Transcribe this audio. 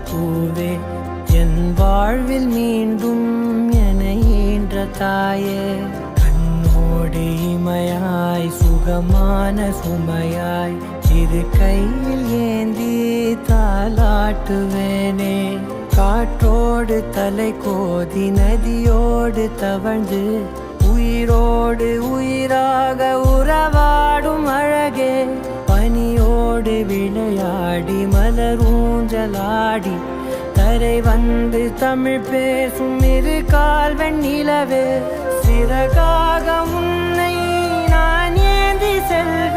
பூவே என் வாழ்வில் மீண்டும் என ஈன்ற தாயே கண்ணோடு இமையாய் சுகமான சுமையாய் இது கையில் ஏந்தி தாலாட்டுவேனே காற்றோடு தலை கோதி நதியோடு தவழ்ந்து உயிரோடு உயிராக உறவாடும் அழகே பனியோடு விளையாடி மலரூஞ்சலாடி கரை வந்து தமிழ் பேசும் இரு கால் வெண்ணிலவே சிறகாக உன்னை நான் ஏந்தி செல்வேன்